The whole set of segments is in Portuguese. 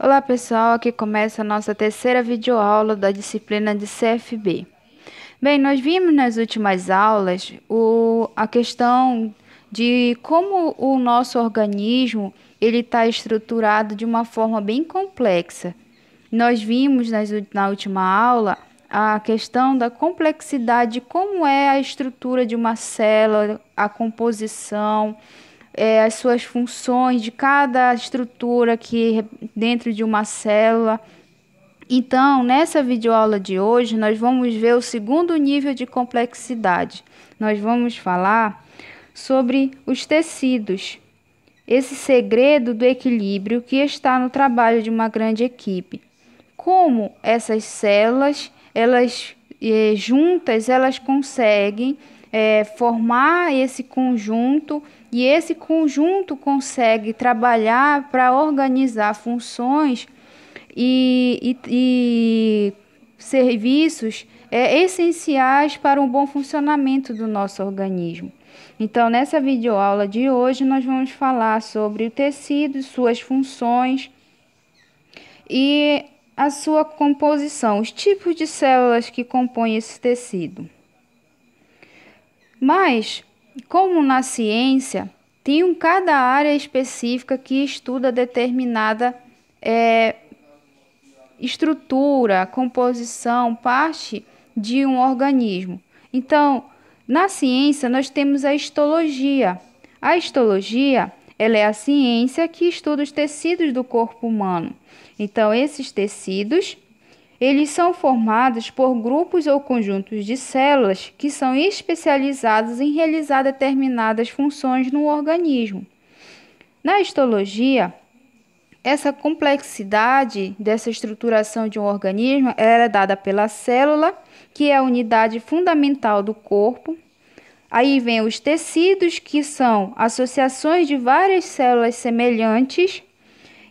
Olá pessoal, aqui começa a nossa terceira videoaula da disciplina de CFB. Bem, nós vimos nas últimas aulas a questão de como o nosso organismo ele está estruturado de uma forma bem complexa. Nós vimos na última aula a questão da complexidade, de como é a estrutura de uma célula, a composição, as suas funções de cada estrutura que dentro de uma célula. Então, nessa videoaula de hoje, nós vamos ver o segundo nível de complexidade. Nós vamos falar sobre os tecidos, esse segredo do equilíbrio que está no trabalho de uma grande equipe. Como essas células, elas juntas, elas conseguem formar esse conjunto e esse conjunto consegue trabalhar para organizar funções e serviços essenciais para um bom funcionamento do nosso organismo. Então, nessa videoaula de hoje, nós vamos falar sobre o tecido, suas funções e a sua composição, os tipos de células que compõem esse tecido. Mas, como na ciência, tem cada área específica que estuda determinada estrutura, composição, parte de um organismo. Então, na ciência, nós temos a histologia. A histologia, ela é a ciência que estuda os tecidos do corpo humano. Então, esses tecidos, eles são formados por grupos ou conjuntos de células que são especializados em realizar determinadas funções no organismo. Na histologia, essa complexidade dessa estruturação de um organismo era dada pela célula, que é a unidade fundamental do corpo. Aí vem os tecidos, que são associações de várias células semelhantes.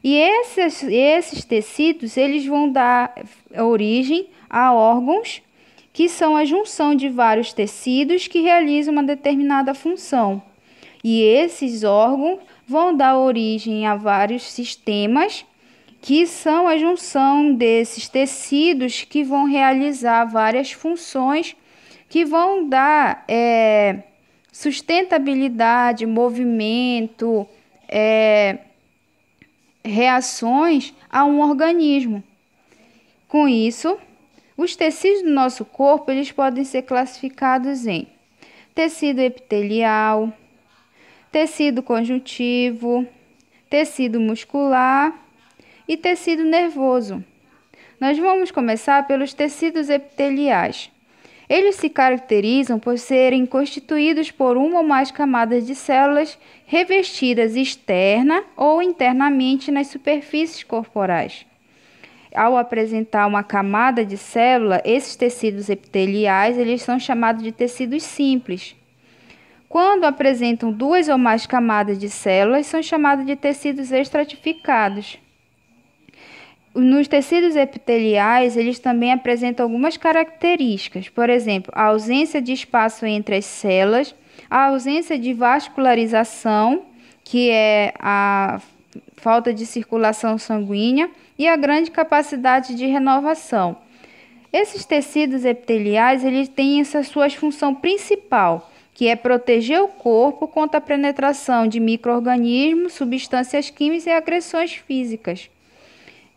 E esses tecidos, eles vão dar origem a órgãos, que são a junção de vários tecidos que realizam uma determinada função. E esses órgãos vão dar origem a vários sistemas, que são a junção desses tecidos que vão realizar várias funções, que vão dar sustentabilidade, movimento, reações a um organismo. Com isso, os tecidos do nosso corpo eles podem ser classificados em tecido epitelial, tecido conjuntivo, tecido muscular e tecido nervoso. Nós vamos começar pelos tecidos epiteliais. Eles se caracterizam por serem constituídos por uma ou mais camadas de células revestidas externa ou internamente nas superfícies corporais. Ao apresentar uma camada de célula, esses tecidos epiteliais eles são chamados de tecidos simples. Quando apresentam duas ou mais camadas de células, são chamados de tecidos estratificados. Nos tecidos epiteliais, eles também apresentam algumas características, por exemplo, a ausência de espaço entre as células, a ausência de vascularização, que é a falta de circulação sanguínea, e a grande capacidade de renovação. Esses tecidos epiteliais, eles têm essa sua função principal, que é proteger o corpo contra a penetração de micro-organismos, substâncias químicas e agressões físicas.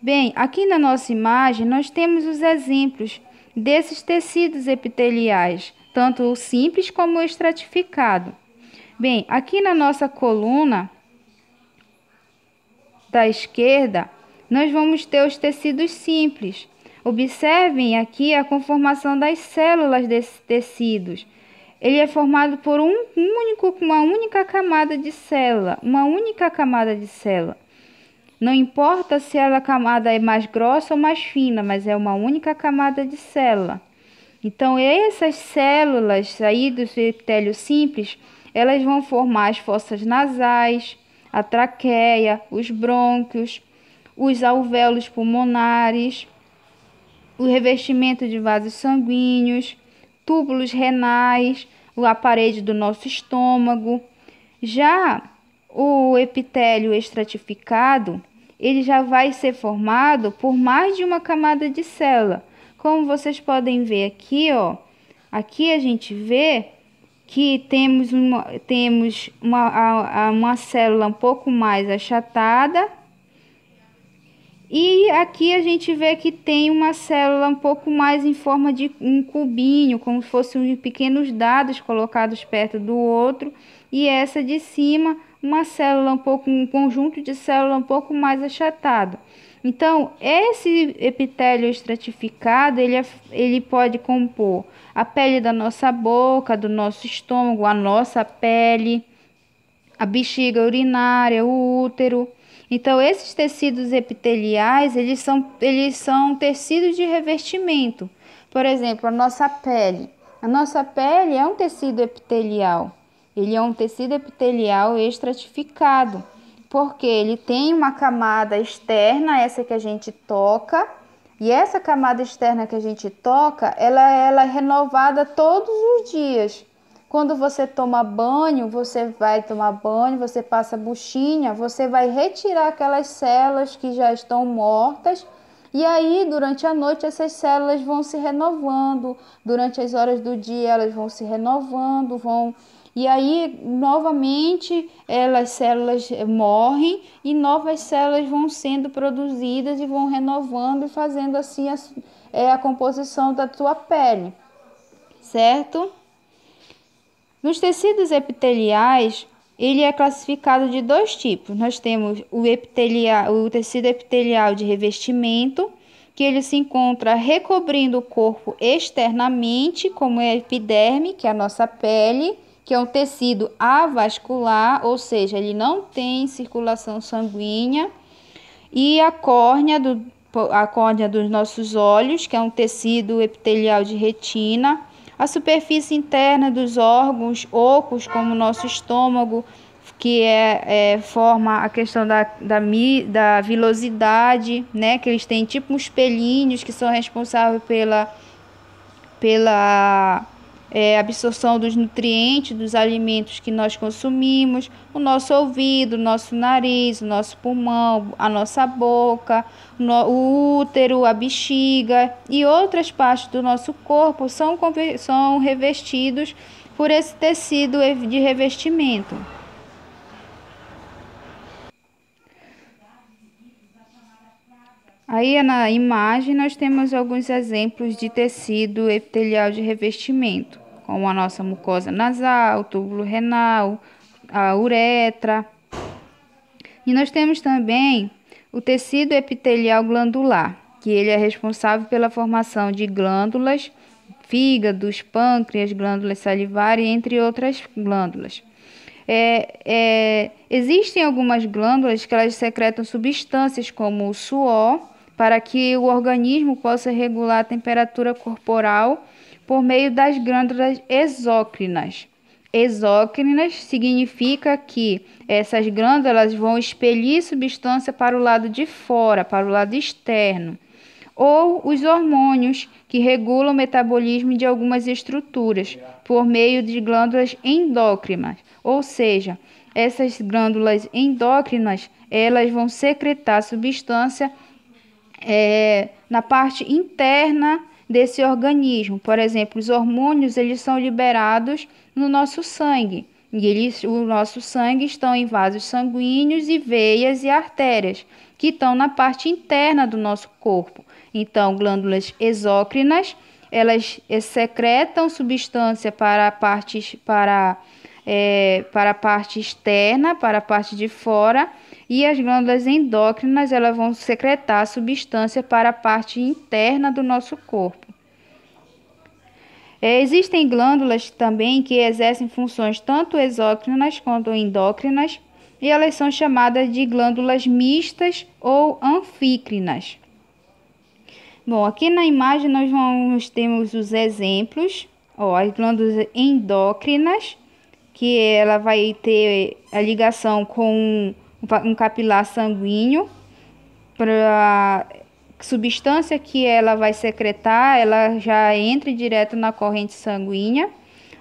Bem, aqui na nossa imagem nós temos os exemplos desses tecidos epiteliais, tanto o simples como o estratificado. Bem, aqui na nossa coluna da esquerda, nós vamos ter os tecidos simples. Observem aqui a conformação das células desses tecidos. Ele é formado por uma única camada de célula, Não importa se a camada é mais grossa ou mais fina, mas é uma única camada de célula. Então, essas células aí do epitélio simples, elas vão formar as fossas nasais, a traqueia, os brônquios, os alvéolos pulmonares, o revestimento de vasos sanguíneos, túbulos renais, a parede do nosso estômago. Já o epitélio estratificado, ele já vai ser formado por mais de uma camada de célula. Como vocês podem ver aqui, ó, aqui a gente vê que temos uma célula um pouco mais achatada, e aqui a gente vê que tem uma célula um pouco mais em forma de um cubinho, como se fossem pequenos dados colocados perto do outro, e essa de cima, um conjunto de célula um pouco mais achatado. Então, esse epitélio estratificado, ele pode compor a pele da nossa boca, do nosso estômago, a nossa pele, a bexiga urinária, o útero. Então, esses tecidos epiteliais, eles são tecidos de revestimento. Por exemplo, a nossa pele. A nossa pele é um tecido epitelial. Ele é um tecido epitelial estratificado, porque ele tem uma camada externa, essa que a gente toca, e essa camada externa que a gente toca, ela é renovada todos os dias. Quando você toma banho, você passa buchinha, você vai retirar aquelas células que já estão mortas, e aí durante a noite essas células vão se renovando, durante as horas do dia elas vão se renovando, e aí novamente as células morrem e novas células vão sendo produzidas e vão renovando e fazendo assim a composição da tua pele, certo? Nos tecidos epiteliais, ele é classificado de dois tipos. Nós temos o tecido epitelial de revestimento, que ele se encontra recobrindo o corpo externamente, como é a epiderme, que é a nossa pele, que é um tecido avascular, ou seja, ele não tem circulação sanguínea, e a córnea dos nossos olhos, que é um tecido epitelial de retina, a superfície interna dos órgãos ocos, como o nosso estômago, que forma a questão da vilosidade, né? Que eles têm tipo uns pelinhos que são responsáveis pela absorção dos nutrientes, dos alimentos que nós consumimos, o nosso ouvido, o nosso nariz, o nosso pulmão, a nossa boca, o útero, a bexiga e outras partes do nosso corpo são revestidos por esse tecido de revestimento. Aí na imagem nós temos alguns exemplos de tecido epitelial de revestimento, como a nossa mucosa nasal, o túbulo renal, a uretra. E nós temos também o tecido epitelial glandular, que ele é responsável pela formação de glândulas, fígados, pâncreas, glândulas salivares, entre outras glândulas. Existem algumas glândulas que elas secretam substâncias como o suor, para que o organismo possa regular a temperatura corporal por meio das glândulas exócrinas. Exócrinas significa que essas glândulas vão expelir substância para o lado de fora, para o lado externo. Ou os hormônios, que regulam o metabolismo de algumas estruturas, por meio de glândulas endócrinas. Ou seja, essas glândulas endócrinas, elas vão secretar substância na parte interna desse organismo. Por exemplo, os hormônios eles são liberados no nosso sangue. E o nosso sangue estão em vasos sanguíneos e veias e artérias, que estão na parte interna do nosso corpo. Então, glândulas exócrinas, elas secretam substância para a parte externa, para a parte de fora, e as glândulas endócrinas elas vão secretar substância para a parte interna do nosso corpo. Existem glândulas também que exercem funções tanto exócrinas quanto endócrinas, e elas são chamadas de glândulas mistas ou anfícrinas. Bom, aqui na imagem nós temos os exemplos, as glândulas endócrinas, que ela vai ter a ligação com um capilar sanguíneo, para substância que ela vai secretar, ela já entra direto na corrente sanguínea.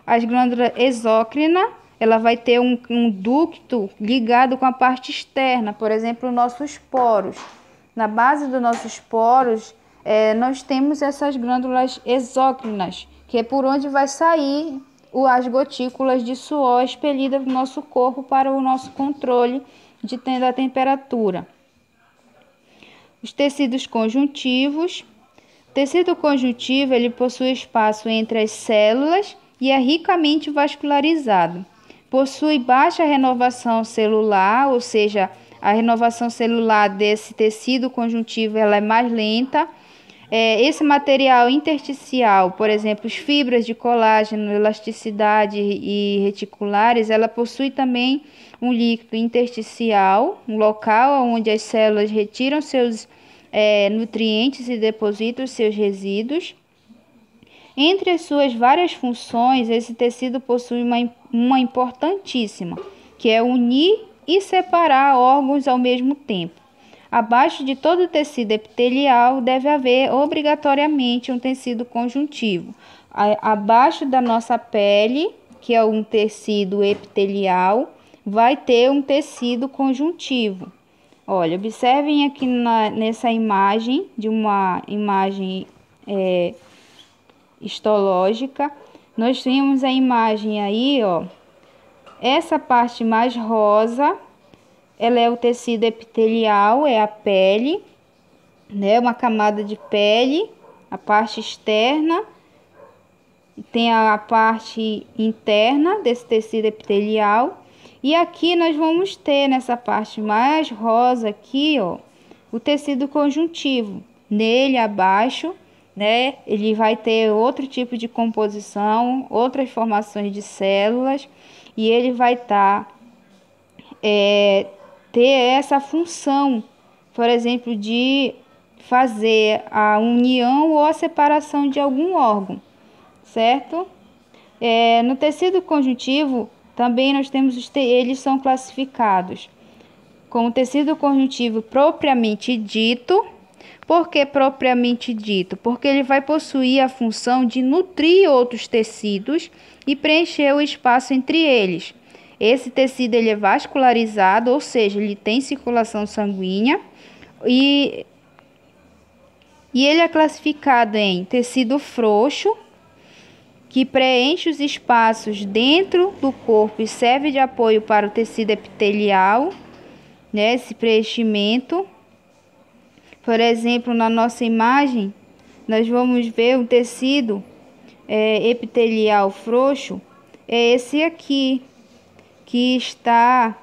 As glândulas exócrinas, ela vai ter um ducto ligado com a parte externa, por exemplo, nossos poros. Na base dos nossos poros, nós temos essas glândulas exócrinas, que é por onde vai sair as gotículas de suor expelidas do nosso corpo para o nosso controle da temperatura. Os tecidos conjuntivos. O tecido conjuntivo ele possui espaço entre as células e é ricamente vascularizado. Possui baixa renovação celular, ou seja, a renovação celular desse tecido conjuntivo ela é mais lenta. Esse material intersticial, por exemplo, as fibras de colágeno, elasticidade e reticulares, ela possui também um líquido intersticial, um local onde as células retiram seus nutrientes e depositam seus resíduos. Entre as suas várias funções, esse tecido possui uma importantíssima, que é unir e separar órgãos ao mesmo tempo. Abaixo de todo o tecido epitelial deve haver obrigatoriamente um tecido conjuntivo. Abaixo da nossa pele, que é um tecido epitelial, vai ter um tecido conjuntivo. Olha, observem aqui nessa imagem, de uma imagem histológica, nós temos a imagem aí, ó, essa parte mais rosa, ela é o tecido epitelial, é a pele, né, uma camada de pele, a parte externa, tem a parte interna desse tecido epitelial. E aqui nós vamos ter nessa parte mais rosa aqui, ó, o tecido conjuntivo. Nele abaixo, né, ele vai ter outro tipo de composição, outras formações de células, e ele vai ter essa função, por exemplo, de fazer a união ou a separação de algum órgão, certo? No tecido conjuntivo, também nós temos eles são classificados como tecido conjuntivo propriamente dito. Por que propriamente dito? Porque ele vai possuir a função de nutrir outros tecidos e preencher o espaço entre eles. Esse tecido ele é vascularizado, ou seja, ele tem circulação sanguínea e ele é classificado em tecido frouxo, que preenche os espaços dentro do corpo e serve de apoio para o tecido epitelial, né, esse preenchimento. Por exemplo, na nossa imagem, nós vamos ver um tecido epitelial frouxo, é esse aqui, que está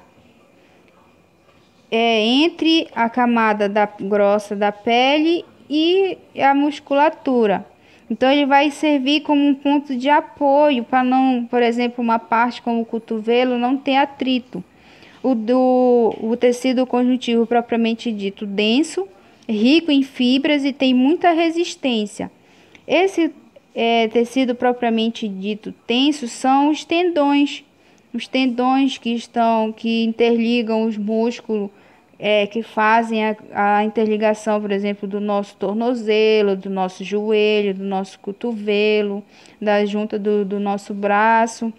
entre a camada grossa da pele e a musculatura. Então, ele vai servir como um ponto de apoio para não, por exemplo, uma parte como o cotovelo não ter atrito. O tecido conjuntivo propriamente dito denso, rico em fibras e tem muita resistência. Esse tecido propriamente dito tenso são os tendões que interligam os músculos, que fazem a interligação, por exemplo, do nosso tornozelo, do nosso joelho, do nosso cotovelo, da junta do nosso braço.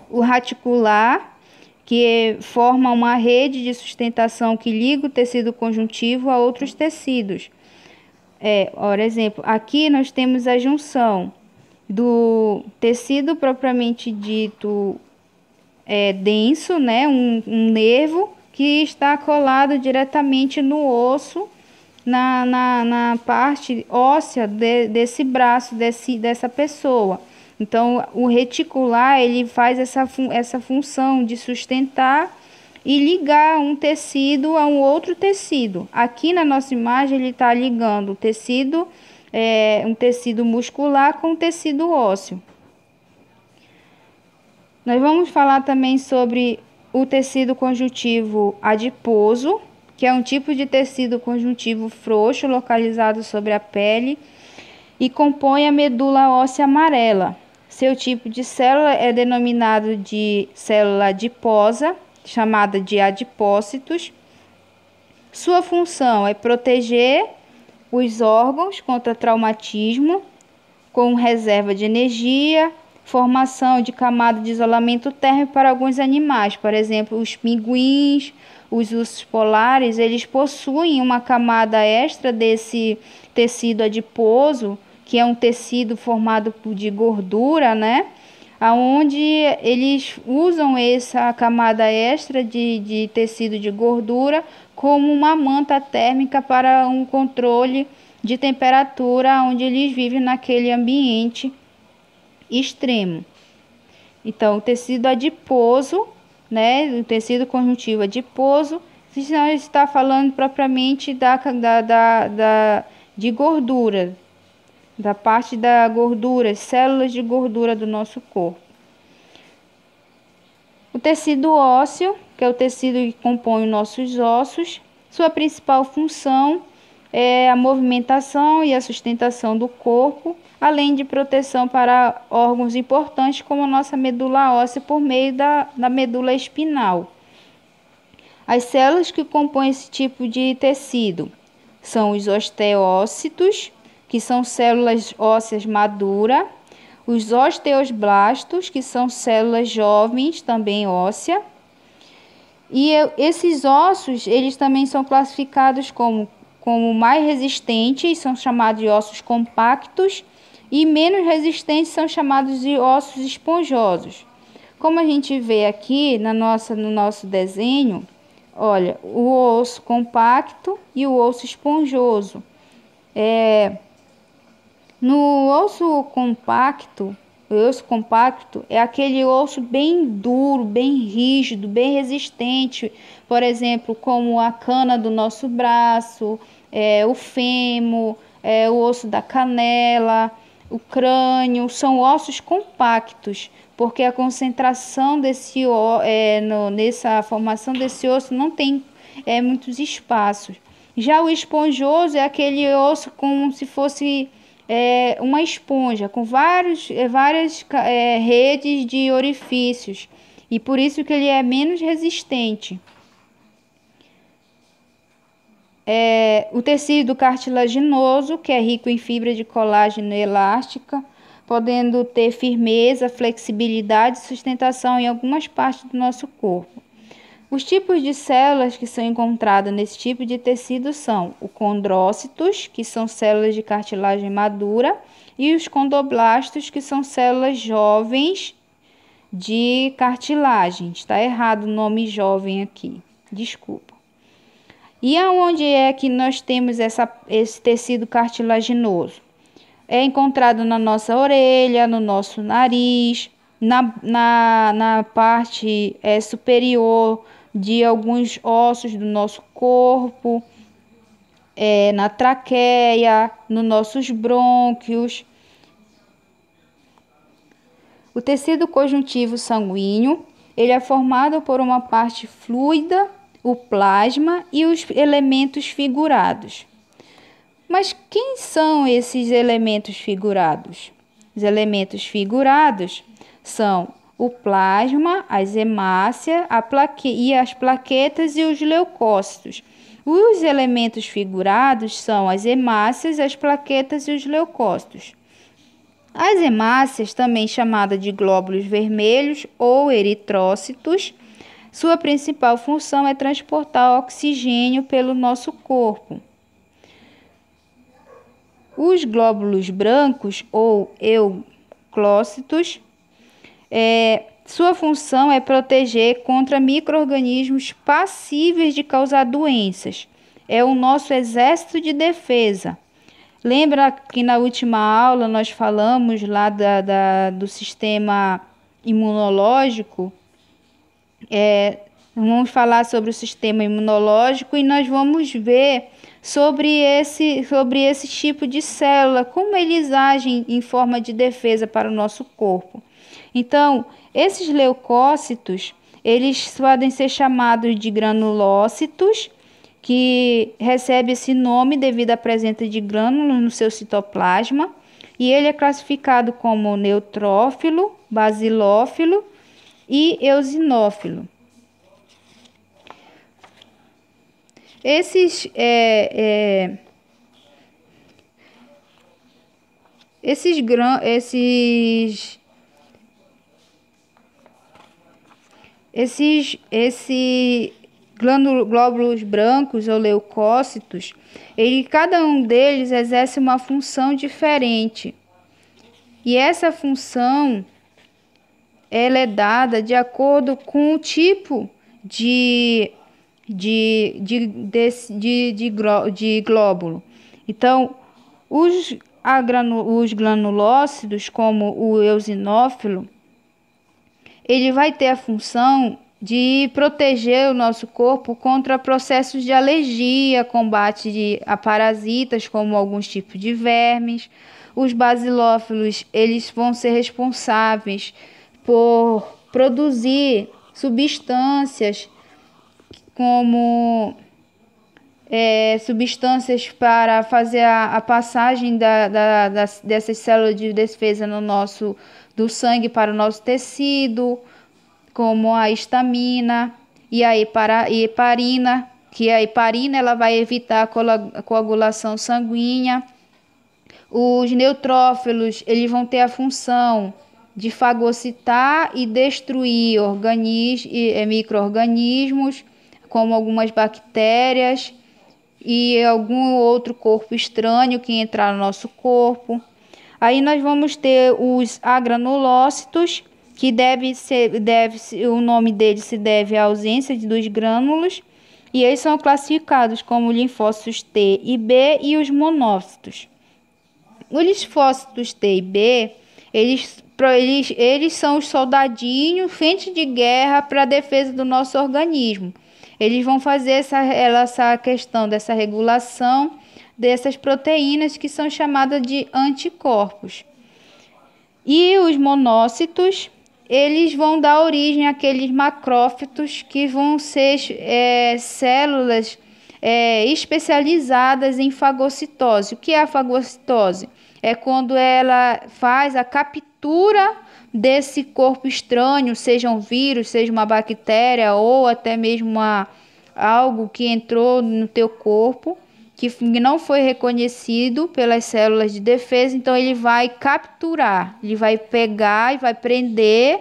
O reticular, que forma uma rede de sustentação que liga o tecido conjuntivo a outros tecidos. Por exemplo, aqui nós temos a junção do tecido propriamente dito denso, né, um nervo que está colado diretamente no osso, na parte óssea desse braço, dessa pessoa. Então, o reticular, ele faz essa função de sustentar e ligar um tecido a um outro tecido. Aqui na nossa imagem, ele está ligando um tecido muscular com um tecido ósseo. Nós vamos falar também sobre o tecido conjuntivo adiposo, que é um tipo de tecido conjuntivo frouxo localizado sobre a pele e compõe a medula óssea amarela. Seu tipo de célula é denominado de célula adiposa, chamada de adipócitos. Sua função é proteger os órgãos contra traumatismo, com reserva de energia, formação de camada de isolamento térmico para alguns animais. Por exemplo, os pinguins, os ursos polares, eles possuem uma camada extra desse tecido adiposo, que é um tecido formado de gordura, né? Aonde eles usam essa camada extra de tecido de gordura como uma manta térmica para um controle de temperatura onde eles vivem naquele ambiente extremo. Então, o tecido adiposo, né, o tecido conjuntivo adiposo, está falando propriamente de gordura, da parte da gordura, células de gordura do nosso corpo. O tecido ósseo, que é o tecido que compõe os nossos ossos, sua principal função é a movimentação e a sustentação do corpo, além de proteção para órgãos importantes como a nossa medula óssea por meio da medula espinal. As células que compõem esse tipo de tecido são os osteócitos, que são células ósseas maduras, os osteoblastos, que são células jovens, também óssea. E esses ossos, eles também são classificados como mais resistentes, são chamados de ossos compactos, e menos resistentes são chamados de ossos esponjosos. Como a gente vê aqui no nosso desenho, olha, o osso compacto e o osso esponjoso. No osso compacto, o osso compacto é aquele osso bem duro, bem rígido, bem resistente, por exemplo, como a cana do nosso braço, o fêmur, o osso da canela, o crânio, são ossos compactos, porque a concentração nessa formação desse osso não tem muitos espaços. Já o esponjoso é aquele osso como se fosse uma esponja com várias redes de orifícios, e por isso que ele é menos resistente. O tecido cartilaginoso, que é rico em fibra de colágeno elástica, podendo ter firmeza, flexibilidade e sustentação em algumas partes do nosso corpo. Os tipos de células que são encontradas nesse tipo de tecido são os condrócitos, que são células de cartilagem madura, e os condoblastos, que são células jovens de cartilagem. Está errado o nome jovem aqui, desculpa. E aonde é que nós temos esse tecido cartilaginoso? É encontrado na nossa orelha, no nosso nariz, na parte superior de alguns ossos do nosso corpo, na traqueia, nos nossos brônquios. O tecido conjuntivo sanguíneo, ele é formado por uma parte fluida, o plasma e os elementos figurados. Mas quem são esses elementos figurados? Os elementos figurados são o plasma, as hemácias, as plaquetas e os leucócitos. Os elementos figurados são as hemácias, as plaquetas e os leucócitos. As hemácias, também chamadas de glóbulos vermelhos ou eritrócitos, sua principal função é transportar oxigênio pelo nosso corpo. Os glóbulos brancos ou euglócitos, sua função é proteger contra micro-organismos passíveis de causar doenças. É o nosso exército de defesa. Lembra que na última aula nós falamos lá do sistema imunológico? Vamos falar sobre o sistema imunológico e nós vamos ver sobre esse tipo de célula, como eles agem em forma de defesa para o nosso corpo. Então, esses leucócitos, eles podem ser chamados de granulócitos, que recebe esse nome devido à presença de grânulos no seu citoplasma, e ele é classificado como neutrófilo, basilófilo e eosinófilo. Esses Esse glóbulos brancos ou leucócitos, cada um deles exerce uma função diferente. E essa função ela é dada de acordo com o tipo de glóbulo. Então, os granulócitos, como o eosinófilo, ele vai ter a função de proteger o nosso corpo contra processos de alergia, combate a parasitas, como alguns tipos de vermes. Os basilófilos, eles vão ser responsáveis por produzir substâncias como substâncias para fazer a passagem dessas células de defesa do sangue para o nosso tecido, como a histamina e a heparina, que a heparina ela vai evitar a coagulação sanguínea. Os neutrófilos, eles vão ter a função de fagocitar e destruir micro-organismos, como algumas bactérias e algum outro corpo estranho que entrar no nosso corpo. Aí nós vamos ter os agranulócitos, que o nome deles se deve à ausência dos grânulos, e eles são classificados como linfócitos T e B e os monócitos. Os linfócitos T e B, eles são os soldadinhos, frente de guerra para a defesa do nosso organismo. Eles vão fazer essa questão dessa regulação dessas proteínas que são chamadas de anticorpos. E os monócitos, eles vão dar origem àqueles macrófitos que vão ser células especializadas em fagocitose. O que é a fagocitose? É quando ela faz a captura desse corpo estranho, seja um vírus, seja uma bactéria ou até mesmo algo que entrou no teu corpo, que não foi reconhecido pelas células de defesa. Então ele vai capturar, ele vai pegar e vai prender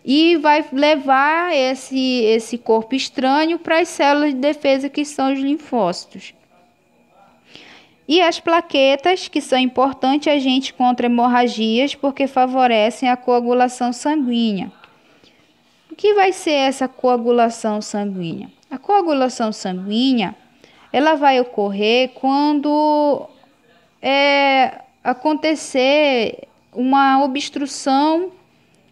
e vai levar esse corpo estranho para as células de defesa, que são os linfócitos. E as plaquetas, que são importantes agentes contra hemorragias, porque favorecem a coagulação sanguínea. O que vai ser essa coagulação sanguínea? A coagulação sanguínea, ela vai ocorrer quando acontecer uma obstrução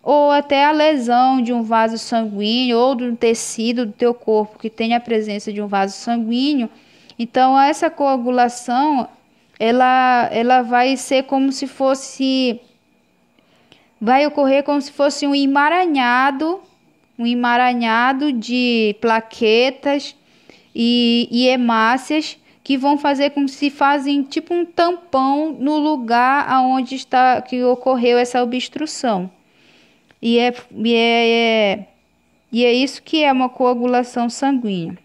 ou até a lesão de um vaso sanguíneo ou de um tecido do teu corpo que tenha a presença de um vaso sanguíneo. Então, essa coagulação, ela vai ser vai ocorrer como se fosse um emaranhado de plaquetas e hemácias que vão fazer como se fazem tipo um tampão no lugar aonde que ocorreu essa obstrução. E é isso que é uma coagulação sanguínea.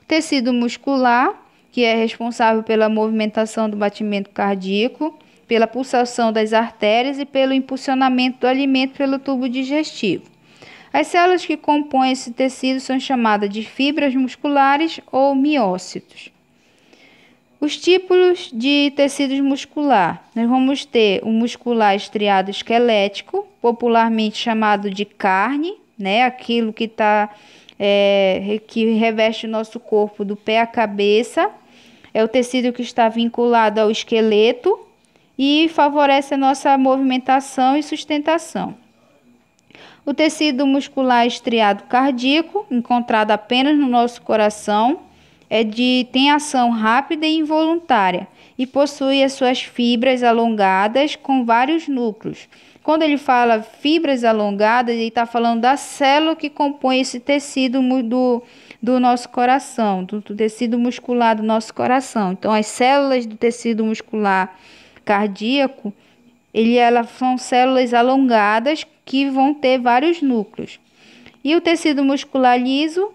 O tecido muscular, que é responsável pela movimentação do batimento cardíaco, pela pulsação das artérias e pelo impulsionamento do alimento pelo tubo digestivo. As células que compõem esse tecido são chamadas de fibras musculares ou miócitos. Os tipos de tecidos muscular. Nós vamos ter o muscular estriado esquelético, popularmente chamado de carne, aquilo que que reveste o nosso corpo do pé à cabeça. É o tecido que está vinculado ao esqueleto e favorece a nossa movimentação e sustentação. O tecido muscular estriado cardíaco, encontrado apenas no nosso coração, tem ação rápida e involuntária e possui as suas fibras alongadas com vários núcleos. Quando ele fala fibras alongadas, ele está falando da célula que compõe esse tecido do nosso coração, do tecido muscular do nosso coração. Então, as células do tecido muscular cardíaco, elas são células alongadas que vão ter vários núcleos. E o tecido muscular liso,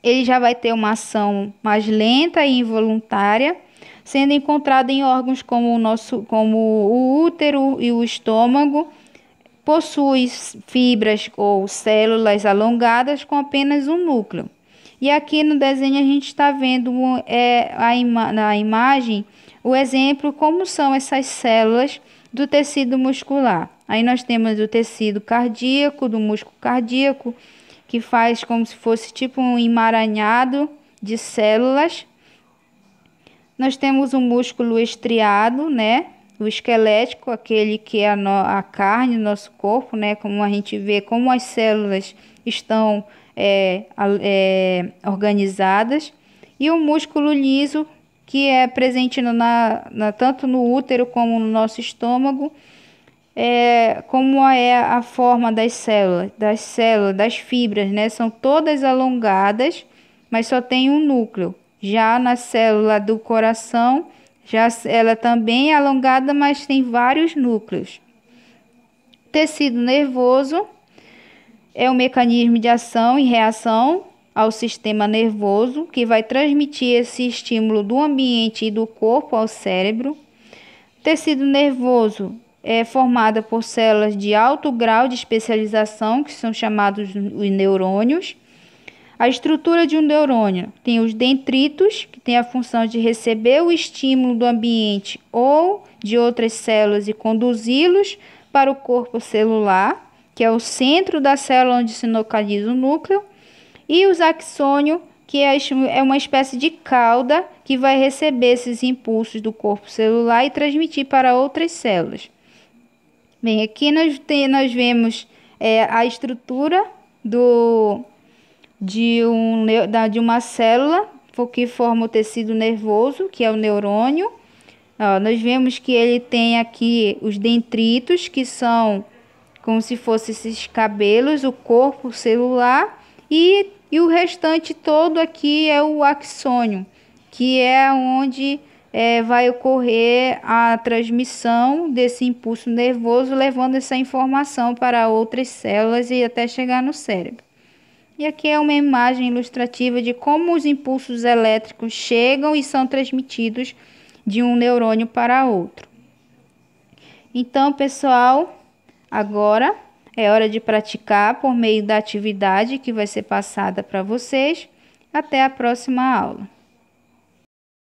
ele já vai ter uma ação mais lenta e involuntária, sendo encontrado em órgãos como o útero e o estômago, possui fibras ou células alongadas com apenas um núcleo. E aqui no desenho a gente está vendo na imagem o exemplo como são essas células do tecido muscular. Aí nós temos o tecido cardíaco, do músculo cardíaco, que faz como se fosse tipo um emaranhado de células. Nós temos o músculo estriado, né? O esquelético, aquele que é a carne do nosso corpo, né? Como a gente vê como as células estão organizadas. E o músculo liso, que é presente tanto no útero como no nosso estômago. Como é a forma das células, das fibras, né? São todas alongadas, mas só tem um núcleo. Já na célula do coração, ela também é alongada, mas tem vários núcleos. Tecido nervoso é o mecanismo de ação e reação ao sistema nervoso, que vai transmitir esse estímulo do ambiente e do corpo ao cérebro. Tecido nervoso é formada por células de alto grau de especialização, que são chamados os neurônios. A estrutura de um neurônio tem os dendritos, que tem a função de receber o estímulo do ambiente ou de outras células e conduzi-los para o corpo celular, que é o centro da célula onde se localiza o núcleo. E os axônios, que é uma espécie de cauda que vai receber esses impulsos do corpo celular e transmitir para outras células. Bem, aqui nós vemos a estrutura de uma célula que forma o tecido nervoso, que é o neurônio. Nós vemos que ele tem aqui os dendritos, que são como se fossem esses cabelos, o corpo celular, e o restante todo aqui é o axônio, que é onde vai ocorrer a transmissão desse impulso nervoso, levando essa informação para outras células e até chegar no cérebro. E aqui é uma imagem ilustrativa de como os impulsos elétricos chegam e são transmitidos de um neurônio para outro. Então, pessoal, agora é hora de praticar por meio da atividade que vai ser passada para vocês. Até a próxima aula.